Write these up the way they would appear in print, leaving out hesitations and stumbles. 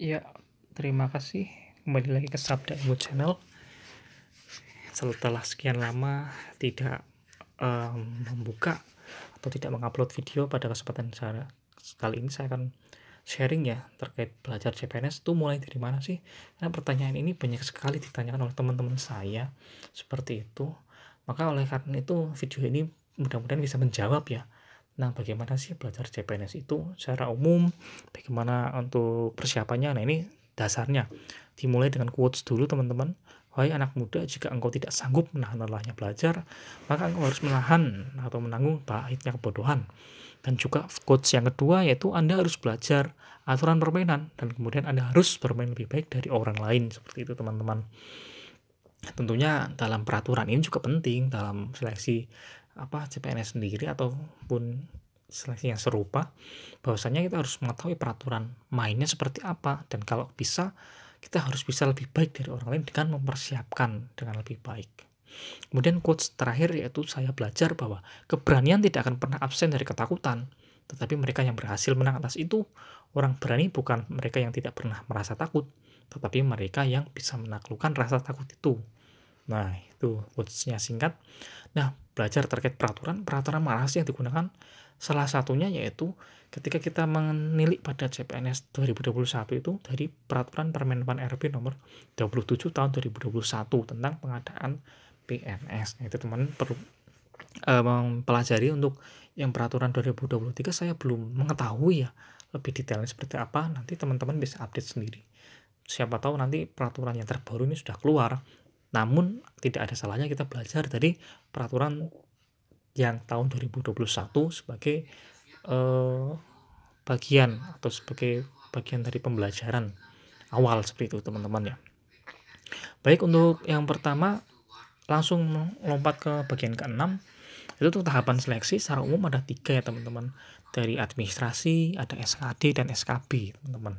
Ya, terima kasih. Kembali lagi ke Sabda Ilmu Channel. Setelah sekian lama tidak membuka atau tidak mengupload video, pada kesempatan kali ini saya akan sharing ya terkait belajar CPNS itu mulai dari mana sih? Karena pertanyaan ini banyak sekali ditanyakan oleh teman-teman saya seperti itu. Maka oleh karena itu video ini mudah-mudahan bisa menjawab ya. Nah, bagaimana sih belajar CPNS itu secara umum? Bagaimana untuk persiapannya? Nah, ini dasarnya. Dimulai dengan quotes dulu, teman-teman. Wahai anak muda, jika engkau tidak sanggup menahan lelahnya belajar, maka engkau harus menahan atau menanggung pahitnya kebodohan. Dan juga quotes yang kedua yaitu Anda harus belajar aturan permainan dan kemudian Anda harus bermain lebih baik dari orang lain. Seperti itu, teman-teman. Tentunya dalam peraturan ini juga penting dalam seleksi CPNS sendiri ataupun seleksi yang serupa, bahwasanya kita harus mengetahui peraturan mainnya seperti apa, dan kalau bisa kita harus bisa lebih baik dari orang lain dengan mempersiapkan dengan lebih baik. Kemudian quotes terakhir yaitu saya belajar bahwa keberanian tidak akan pernah absen dari ketakutan, tetapi mereka yang berhasil menang atas itu. Orang berani bukan mereka yang tidak pernah merasa takut, tetapi mereka yang bisa menaklukkan rasa takut itu. Nah, itu quotes-nya singkat. Nah, belajar terkait peraturan mana sih yang digunakan? Salah satunya yaitu ketika kita menilik pada CPNS 2021 itu dari Peraturan Permenpan RB nomor 27 tahun 2021 tentang pengadaan PNS. Nah, itu teman perlu mempelajari. Untuk yang peraturan 2023 saya belum mengetahui ya lebih detailnya seperti apa. Nanti teman-teman bisa update sendiri. Siapa tahu nanti peraturan yang terbaru ini sudah keluar. Namun tidak ada salahnya kita belajar dari peraturan yang tahun 2021 sebagai bagian atau sebagai bagian dari pembelajaran awal seperti itu, teman-teman ya. Baik, untuk yang pertama langsung lompat ke bagian ke-6. Itu tuh tahapan seleksi secara umum ada 3 ya, teman-teman. Dari administrasi, ada SKD dan SKB, teman-teman.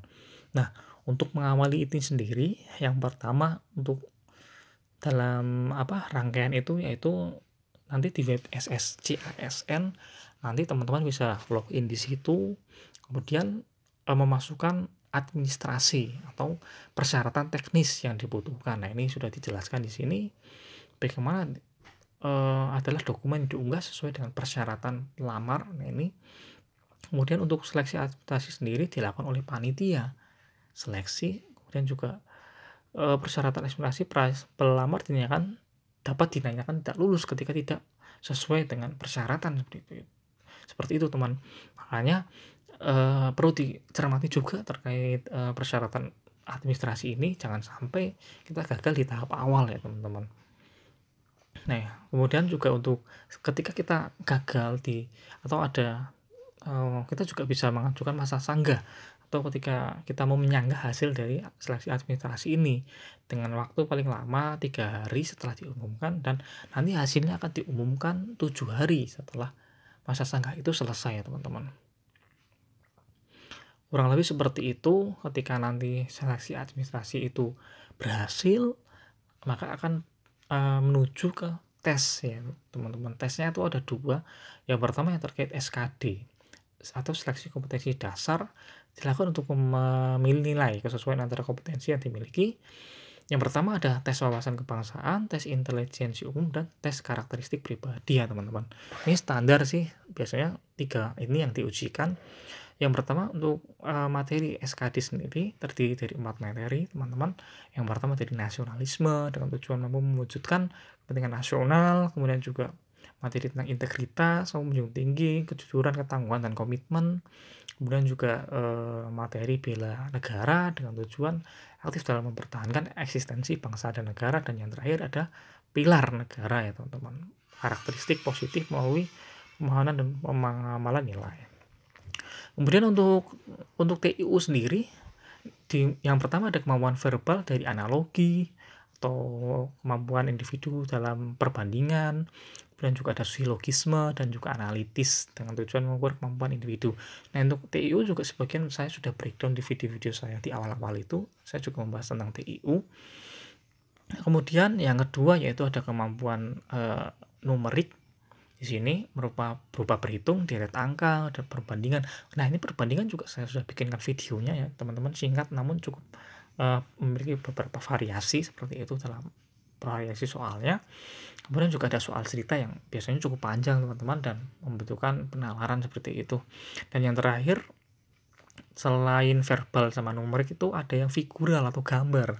Nah, untuk mengawali ini sendiri, yang pertama untuk dalam rangkaian itu yaitu nanti di web SSCASN, nanti teman-teman bisa login di situ, kemudian memasukkan administrasi atau persyaratan teknis yang dibutuhkan. Nah, ini sudah dijelaskan di sini bagaimana adalah dokumen diunggah sesuai dengan persyaratan pelamar. Nah, ini kemudian untuk seleksi administrasi sendiri dilakukan oleh panitia seleksi, kemudian juga persyaratan administrasi pelamar dapat dinanyakan tidak lulus ketika tidak sesuai dengan persyaratan seperti itu, teman. Makanya perlu dicermati juga terkait persyaratan administrasi ini, jangan sampai kita gagal di tahap awal ya, teman-teman. Nah, kemudian juga untuk ketika kita gagal atau ada kita juga bisa mengajukan masa sanggah atau ketika kita mau menyanggah hasil dari seleksi administrasi ini dengan waktu paling lama 3 hari setelah diumumkan, dan nanti hasilnya akan diumumkan 7 hari setelah masa sanggah itu selesai ya, teman-teman. Kurang lebih seperti itu. Ketika nanti seleksi administrasi itu berhasil, maka akan menuju ke tes ya, teman-teman. Tesnya itu ada 2. Yang pertama yang terkait SKD atau seleksi kompetensi dasar, dilakukan untuk menilai kesesuaian antara kompetensi yang dimiliki. Yang pertama ada tes wawasan kebangsaan, tes intelijensi umum, dan tes karakteristik pribadi ya, teman-teman. Ini standar sih, biasanya 3 ini yang diujikan. Yang pertama untuk materi SKD sendiri terdiri dari 4 materi, teman-teman. Yang pertama dari nasionalisme dengan tujuan mampu mewujudkan kepentingan nasional, kemudian juga materi tentang integritas, menjunjung tinggi kejujuran, ketangguhan, dan komitmen. Kemudian juga materi bela negara dengan tujuan aktif dalam mempertahankan eksistensi bangsa dan negara. Dan yang terakhir ada pilar negara ya, teman-teman. Karakteristik positif melalui pemahaman dan pengamalan nilai. Kemudian untuk TIU sendiri, yang pertama ada kemampuan verbal dari analogi atau kemampuan individu dalam perbandingan, kemudian juga ada silogisme dan juga analitis dengan tujuan mengukur kemampuan individu. Nah, untuk TIU juga sebagian saya sudah breakdown di video-video saya di awal-awal itu, saya juga membahas tentang TIU. Kemudian yang kedua yaitu ada kemampuan numerik, Di sini berupa berhitung, deret angka, ada perbandingan. Nah, ini perbandingan juga saya sudah bikinkan videonya ya, teman-teman, singkat namun cukup memiliki beberapa variasi seperti itu dalam variasi soalnya. Kemudian juga ada soal cerita yang biasanya cukup panjang, teman-teman, dan membutuhkan penalaran seperti itu. Dan yang terakhir, selain verbal sama numerik itu ada yang figural atau gambar.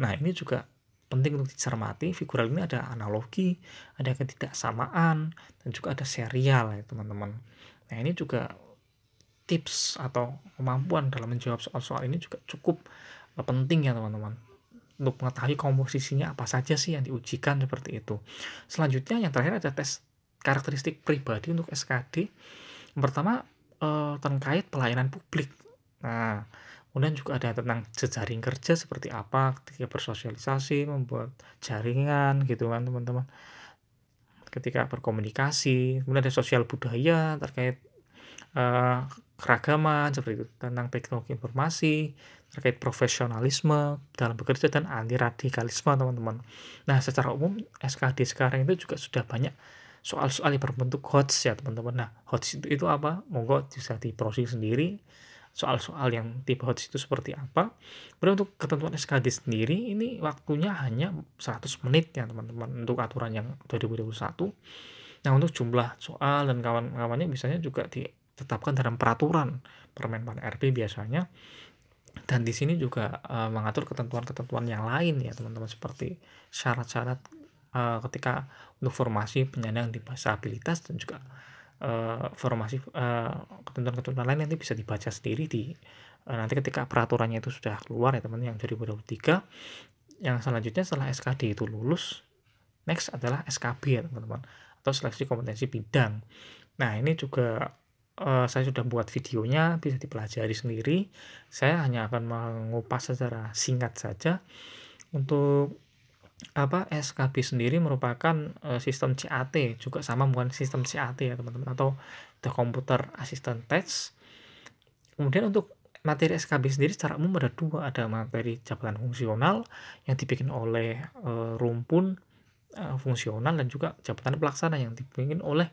Nah, ini juga penting untuk dicermati. Figural ini ada analogi, ada ketidaksamaan, dan juga ada serial ya, teman-teman. Nah, ini juga tips atau kemampuan dalam menjawab soal-soal ini juga cukup penting ya, teman-teman, untuk mengetahui komposisinya apa saja sih yang diujikan seperti itu. Selanjutnya yang terakhir ada tes karakteristik pribadi untuk SKD. Yang pertama terkait pelayanan publik. Nah, kemudian juga ada tentang jejaring kerja seperti apa ketika bersosialisasi, membuat jaringan gitu kan, teman-teman. Ketika berkomunikasi, kemudian ada sosial budaya terkait keragaman seperti itu, tentang teknologi informasi, terkait profesionalisme dalam bekerja dan anti radikalisme, teman-teman. Nah, secara umum SKD sekarang itu juga sudah banyak soal-soal yang berbentuk HOTS ya, teman-teman. Nah, HOTS itu apa? Monggo bisa dibrowsing sendiri soal-soal yang tipe HOTS itu seperti apa. Kemudian untuk ketentuan SKD sendiri ini waktunya hanya 100 menit ya, teman-teman, untuk aturan yang 2021. Nah, untuk jumlah soal dan kawan-kawannya biasanya juga ditetapkan dalam peraturan Permenpan RP biasanya. Dan di sini juga mengatur ketentuan-ketentuan yang lain ya, teman-teman, seperti syarat-syarat ketika untuk formasi penyandang disabilitas, dan juga formasi ketentuan-ketentuan lain nanti bisa dibaca sendiri di nanti ketika peraturannya itu sudah keluar ya, teman, yang 2023. Yang selanjutnya setelah SKD itu lulus, next adalah SKB ya, teman-teman, atau seleksi kompetensi bidang. Nah, ini juga saya sudah buat videonya, bisa dipelajari sendiri. Saya hanya akan mengupas secara singkat saja. Untuk SKB sendiri merupakan sistem CAT, juga sama bukan sistem CAT ya, teman-teman, atau The Computer Assistant Test. Kemudian untuk materi SKB sendiri secara umum ada dua, ada materi jabatan fungsional yang dibikin oleh rumpun fungsional, dan juga jabatan pelaksana yang dibikin oleh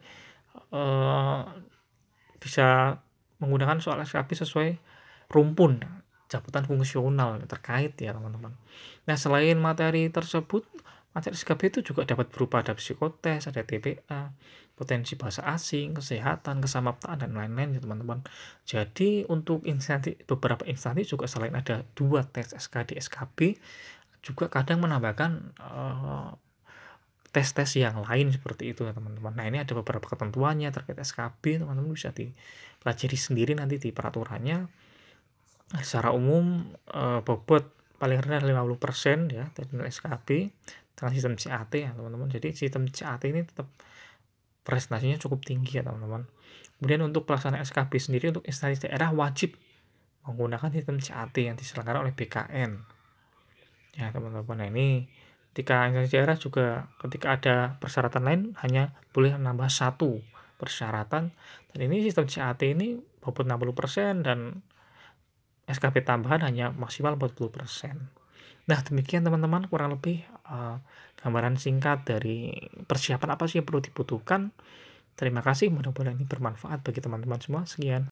bisa menggunakan soal SKB sesuai rumpun jabatan fungsional terkait ya, teman-teman. Nah, selain materi tersebut, materi SKB itu juga dapat berupa ada psikotes, ada TPA, potensi bahasa asing, kesehatan, kesamaptaan, dan lain-lain ya, teman-teman. Jadi untuk beberapa instansi juga selain ada 2 tes SKD SKB, juga kadang menambahkan tes-tes yang lain seperti itu ya, teman-teman. Nah, ini ada beberapa ketentuannya terkait SKB, teman-teman bisa dipelajari sendiri nanti di peraturannya. Secara umum bobot paling rendah 50% ya dari nilai SKB dengan sistem CAT ya, teman-teman. Jadi sistem CAT ini tetap prestasinya cukup tinggi ya, teman-teman. Kemudian untuk pelaksanaan SKB sendiri untuk instansi daerah wajib menggunakan sistem CAT yang diselenggarakan oleh BKN. Ya, teman-teman. Nah, ini ketika instansi daerah juga ketika ada persyaratan lain hanya boleh menambah 1 persyaratan, dan ini sistem CAT ini bobot 60% dan SKB tambahan hanya maksimal 40%. Nah, demikian, teman-teman, kurang lebih gambaran singkat dari persiapan apa sih yang perlu dibutuhkan. Terima kasih, mudah-mudahan ini bermanfaat bagi teman-teman semua. Sekian.